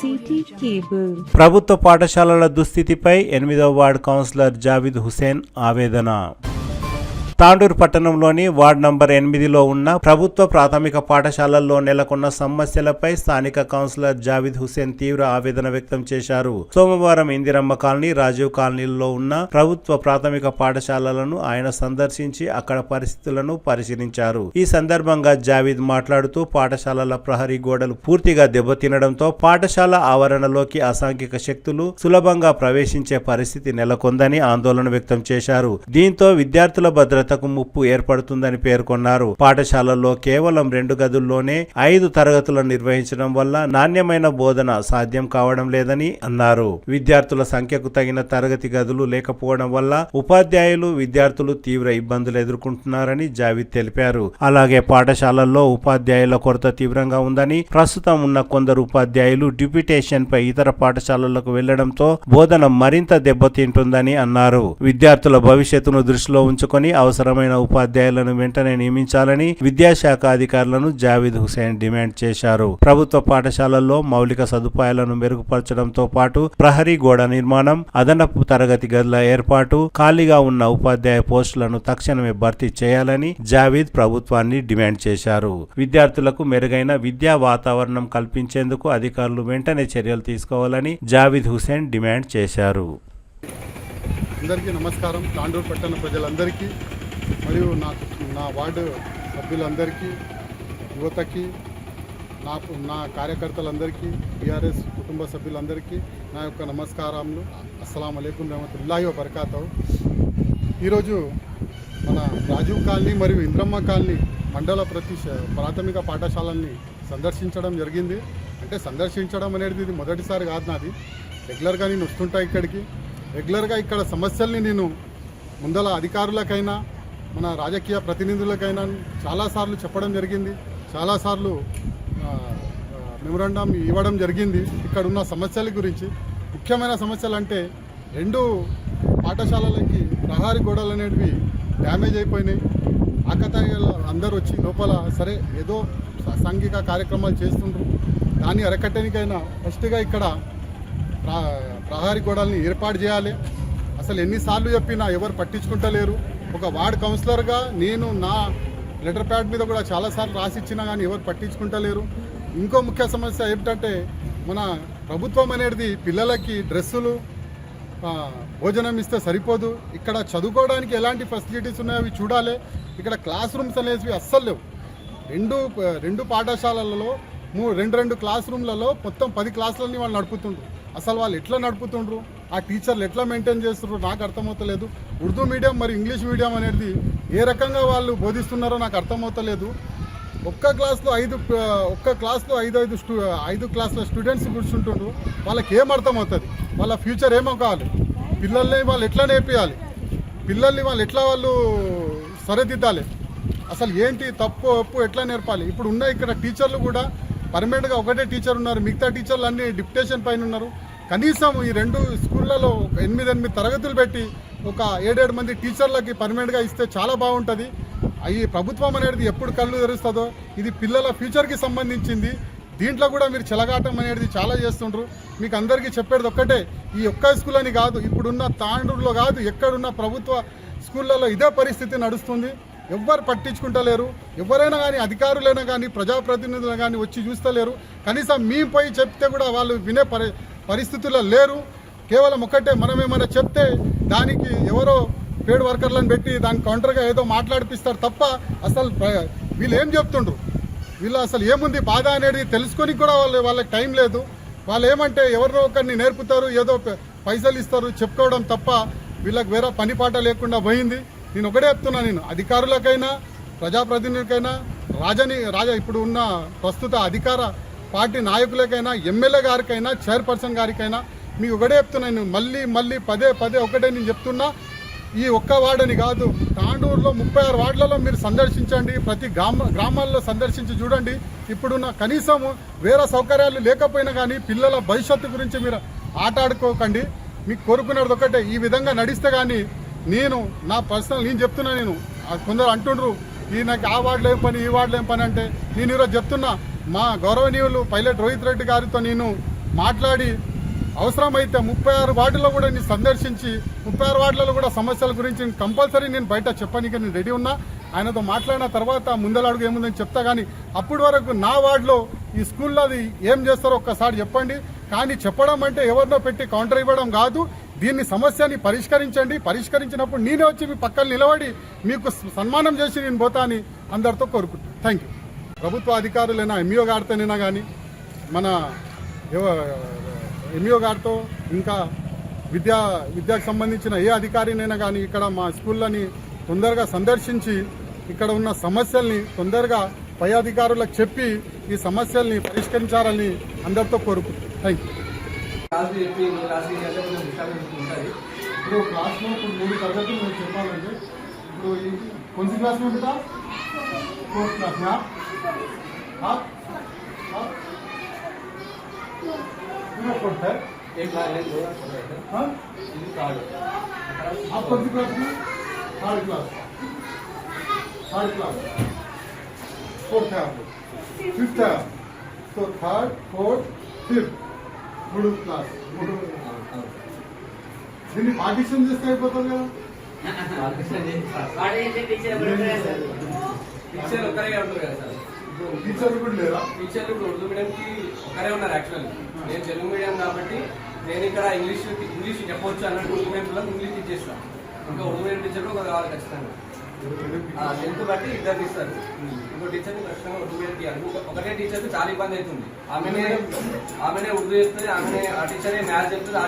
City cable. ప్రభుత్వ పాఠశాలల దుస్థితిపై 8వ వార్డు కౌన్సిలర్ జావీద్ హుసేన్ ఆవేదన. తాండూరు పట్టణంలోని వార్డు నంబర్ 8లో ఉన్న ప్రభుత్వ ప్రాథమిక పాఠశాలల్లో నెలకొన్న సమస్యలపై స్థానిక కౌన్సిలర్ జావీద్ హుసేన్ తీవ్ర ఆవేదన వ్యక్తం చేశారు. సోమవారం ఇందిరమ్మ కాలనీ, రాజీవ్ కాలనీల్లో ఉన్న ప్రభుత్వ ప్రాథమిక పాఠశాలలను ఆయన సందర్శించి అక్కడ పరిస్థితులను పరిశీలించారు. ఈ సందర్భంగా జావీద్ మాట్లాడుతూ పాఠశాలల ప్రహరీ గోడలు పూర్తిగా దెబ్బతినడంతో పాఠశాల ఆవరణలోకి అసాంఘిక శక్తులు సులభంగా ప్రవేశించే పరిస్థితి నెలకొందని ఆందోళన వ్యక్తం చేశారు. దీంతో విద్యార్థుల భద్రత ముప్పు ఏర్పడుతుందని పేర్కొన్నారు. పాఠశాలల్లో కేవలం 2 గదుల్లోనే 5 తరగతులను నిర్వహించడం వల్ల నాణ్యమైన బోధన సాధ్యం కావడం లేదని అన్నారు. విద్యార్థుల సంఖ్యకు తగిన తరగతి గదులు లేకపోవడం వల్ల ఉపాధ్యాయులు, విద్యార్థులు తీవ్ర ఇబ్బందులు ఎదుర్కొంటున్నారని జావీద్ తెలిపారు. అలాగే పాఠశాలల్లో ఉపాధ్యాయుల కొరత తీవ్రంగా ఉందని, ప్రస్తుతం ఉన్న కొందరు ఉపాధ్యాయులు డిప్యూటేషన్ పై ఇతర పాఠశాలలకు వెళ్లడంతో బోధన మరింత దెబ్బతింటుందని అన్నారు. విద్యార్థుల భవిష్యత్తును దృష్టిలో ఉంచుకొని అవసరమైన ఉపాధ్యాయులను వెంటనే నియమించాలని విద్యాశాఖ అధికారులను జావీద్ హుసేన్ డిమాండ్ చేశారు. ప్రభుత్వ పాఠశాలల్లో మౌలిక సదుపాయాలను మెరుగుపరచడంతో పాటు ప్రహరీ గోడ నిర్మాణం, అదనపు తరగతి గదుల ఏర్పాటు, ఖాళీగా ఉన్న ఉపాధ్యాయ పోస్టులను తక్షణమే భర్తీ చేయాలని జావీద్ ప్రభుత్వాన్ని డిమాండ్ చేశారు. విద్యార్థులకు మెరుగైన విద్యా వాతావరణం కల్పించేందుకు అధికారులు వెంటనే చర్యలు తీసుకోవాలని జావీద్ హుసేన్ డిమాండ్ చేశారు. అందరికీ నమస్కారం. తాండూరు పట్టణ ప్రజలందరికీ మరియు నా వార్డు సభ్యులందరికీ, యువతకి, నా కార్యకర్తలందరికీ, టీఆర్ఎస్ కుటుంబ సభ్యులందరికీ నా యొక్క నమస్కారాలు. అస్సలాము అలైకుం రహమతుల్లాహి వ బరకాతుహు. ఈరోజు మన రాజీవ్ కాలనీ మరియు ఇంద్రమ్మ కాలనీ మండల ప్రాథమిక పాఠశాలని సందర్శించడం జరిగింది. అంటే సందర్శించడం అనేది ఇది మొదటిసారి కాదు నాది. రెగ్యులర్గా నేను వస్తుంటా ఇక్కడికి. రెగ్యులర్గా ఇక్కడ సమస్యల్ని నేను ముందల అధికారులకైనా, మన రాజకీయ ప్రతినిధులకైనా చాలాసార్లు చెప్పడం జరిగింది. చాలాసార్లు మెమొరాండం ఇవ్వడం జరిగింది. ఇక్కడ ఉన్న సమస్యల గురించి, ముఖ్యమైన సమస్యలు అంటే 2 పాఠశాలలకి ప్రహారీ గోడలు అనేవి డ్యామేజ్ అయిపోయినాయి. ఆకతాయిలు అందరూ వచ్చి లోపల సరే ఏదో సాంఘిక కార్యక్రమాలు చేస్తుండ్రు. దాన్ని అరకట్టడానికైనా ఫస్ట్గా ఇక్కడ ప్రహారీ గోడల్ని ఏర్పాటు చేయాలి. అసలు ఎన్నిసార్లు చెప్పినా ఎవరు పట్టించుకుంటలేరు. ఒక వార్డ్ కౌన్సిలర్గా నేను నా లెటర్ ప్యాడ్ మీద కూడా చాలాసార్లు రాసిచ్చినా కానీ ఎవరు పట్టించుకుంటలేరు. ఇంకో ముఖ్య సమస్య ఏమిటంటే, మన ప్రభుత్వం అనేది పిల్లలకి డ్రెస్సులు, భోజనం ఇస్తే సరిపోదు. ఇక్కడ చదువుకోవడానికి ఎలాంటి ఫెసిలిటీస్ ఉన్నాయో అవి చూడాలి. ఇక్కడ క్లాస్ రూమ్స్ అనేవి అస్సలు లేవు. 2 పాఠశాలలలో 2 క్లాస్ రూమ్లలో మొత్తం 10 క్లాసులని వాళ్ళు నడుపుతుండ్రు. అసలు వాళ్ళు ఎట్లా నడుపుతుండ్రు, ఆ టీచర్లు ఎట్లా మెయింటైన్ చేస్తుండ్రు నాకు అర్థమవుతలేదు. ఉర్దూ మీడియం మరియు ఇంగ్లీష్ మీడియం అనేది ఏ రకంగా వాళ్ళు బోధిస్తున్నారో నాకు అర్థమవుతలేదు. ఒక్క క్లాస్లో 5 క్లాసుల స్టూడెంట్స్ కూర్చుంటుండ్రు. వాళ్ళకి ఏం అర్థమవుతుంది, వాళ్ళ ఫ్యూచర్ ఏమో కావాలి, పిల్లల్ని వాళ్ళు ఎట్లా నేర్పియాలి, పిల్లల్ని వాళ్ళు ఎట్లా సరిదిద్దాలి, అసలు ఏంటి తప్పు ఒప్పు ఎట్లా నేర్పాలి. ఇప్పుడు ఉన్న ఇక్కడ టీచర్లు కూడా పర్మనెంట్గా ఒకటే టీచర్ ఉన్నారు, మిగతా టీచర్లు అన్నీ డిప్యుటేషన్ పైన ఉన్నారు. కనీసం ఈ 2 స్కూళ్ళలో 8 తరగతులు పెట్టి ఒక 7 మంది టీచర్లకి పర్మనెంట్గా ఇస్తే చాలా బాగుంటుంది. ఈ ప్రభుత్వం అనేది ఎప్పుడు కళ్ళు తెరుస్తుందో, ఇది పిల్లల ఫ్యూచర్కి సంబంధించింది. దీంట్లో కూడా మీరు చెలగాటం అనేది చాలా చేస్తుండ్రు. మీకు అందరికీ చెప్పేది ఒక్కటే, ఈ ఒక్క స్కూల్ అని కాదు, ఇప్పుడున్న తాండూరులో కాదు, ఎక్కడున్న ప్రభుత్వ స్కూళ్ళలో ఇదే పరిస్థితి నడుస్తుంది. ఎవ్వరు పట్టించుకుంటలేరు. ఎవరైనా కానీ, అధికారులైనా కానీ, ప్రజాప్రతినిధులు కానీ వచ్చి చూస్తలేరు. కనీసం మేము పోయి చెప్తే కూడా వాళ్ళు వినే పరిస్థితుల్లో లేరు. కేవలం ఒకటే, మనం ఏమైనా చెప్తే దానికి ఎవరో పేడ్ వర్కర్లను పెట్టి దానికి కౌంటర్గా ఏదో మాట్లాడిపిస్తారు తప్ప అసలు వీళ్ళు ఏం చెప్తుండ్రు, వీళ్ళు అసలు ఏముంది బాధ అనేది తెలుసుకొని కూడా వాళ్ళకి టైం లేదు. వాళ్ళు ఏమంటే ఎవరినో ఒకరిని నేర్పుతారు, ఏదో పైసలు ఇస్తారు, చెప్పుకోవడం తప్ప వీళ్ళకి వేరే పని పాట లేకుండా పోయింది. నేను ఒకటే చెప్తున్నా, నేను అధికారులకైనా, ప్రజాప్రతినిధులకైనా, ఇప్పుడు ఉన్న ప్రస్తుత అధికార పార్టీ నాయకులకైనా, ఎమ్మెల్యే గారికైనా, చైర్పర్సన్ గారికైనా మీకు ఒకటే చెప్తున్నా. నేను మళ్ళీ పదే ఒకటే నేను చెప్తున్నా, ఈ ఒక్క వార్డని కాదు, తాండూరులో 36 వార్డులలో మీరు సందర్శించండి. ప్రతి గ్రామాల్లో సందర్శించి చూడండి. ఇప్పుడున్న కనీసం వేరే సౌకర్యాలు లేకపోయినా కానీ పిల్లల భవిష్యత్తు గురించి మీరు ఆటాడుకోకండి. మీకు కోరుకునేది ఒకటే, ఈ విధంగా నడిస్తే కానీ నేను నా పర్సనల్ నేను చెప్తున్నా. నేను కొందరు అంటుండ్రు నాకు ఆ వార్డులో ఏం పని, ఈ వార్డులో ఏం పని అంటే, నేను ఈరోజు చెప్తున్నా, మా గౌరవనీయులు పైలట్ రోహిత్ రెడ్డి గారితో నేను మాట్లాడి అవసరమైతే 36 వార్డుల్లో కూడా నేను సందర్శించి 36 వార్డులలో కూడా సమస్యల గురించి కంపల్సరీ నేను బయట చెప్పడానికి నేను రెడీ ఉన్నా. ఆయనతో మాట్లాడిన తర్వాత ముందల అడుగు ఏముందని చెప్తా, కానీ అప్పటి వరకు నా వార్డులో ఈ స్కూల్లో అది ఏం చేస్తారో ఒక్కసారి చెప్పండి. కానీ చెప్పడం అంటే ఎవరినో పెట్టి కౌంటర్ ఇవ్వడం కాదు. దీన్ని సమస్యని పరిష్కరించండి. పరిష్కరించినప్పుడు నేనే వచ్చి మీ పక్కన నిలబడి మీకు సన్మానం చేసి నేను పోతా అని అందరితో కోరుకుంటాను. Thank you. ప్రభుత్వ అధికారులైనా ఎంఈఓ గారితోనైనా కానీ మన ఎంఈఓ గారితో ఇంకా విద్యకు సంబంధించిన ఏ అధికారినైనా కానీ ఇక్కడ మా స్కూళ్ళని తొందరగా సందర్శించి ఇక్కడ ఉన్న సమస్యల్ని తొందరగా పై అధికారులకు చెప్పి ఈ సమస్యల్ని పరిష్కరించాలని అందరితో కోరుకుంటున్నాను. Thank you. ఇప్పుడు క్లాస్లో ఇప్పుడు 3 తరగతులు నేను చెప్పాలంటే ఇప్పుడు కొంచెం క్లాస్ ఉంటుందా 4th క్లాస్ फोर्थ है एक हाँ आप कौन सी क्लास में थर्ड क्लास फोर्थ है आप फिफ्थ है तो third fourth fifth middle class దీన్ని పార్టిషన్ చేస్తే అయిపోతుంది కదా. టీచర్ కూడా లేదా? టీచర్లు ఇప్పుడు ఉర్దూ మీడియంకి ఒకరే ఉన్నారు. యాక్చువల్లీ నేను తెలుగు మీడియం కాబట్టి నేను ఇక్కడ ఇంగ్లీష్ చెప్పవచ్చు అన్నట్టు ఉర్దూ మీడియం పిల్లలకు ఇంగ్లీష్ ఇచ్చేస్తాను. ఇంకా ఉర్దూ మీడియం టీచర్ కూడా కావాలి ఖచ్చితంగా. 10th బట్టి ఇద్దరు ఇస్తారు. ఇంకో టీచర్ని ఖచ్చితంగా ఉర్దూ మీడియం తీయాలి. ఒకటే టీచర్కి చాలా ఇబ్బంది అవుతుంది. ఆమెనే ఉర్దూ చెప్తుంది, ఆమెనే ఆ టీచరే మ్యాథ్స్ చెప్తుంది.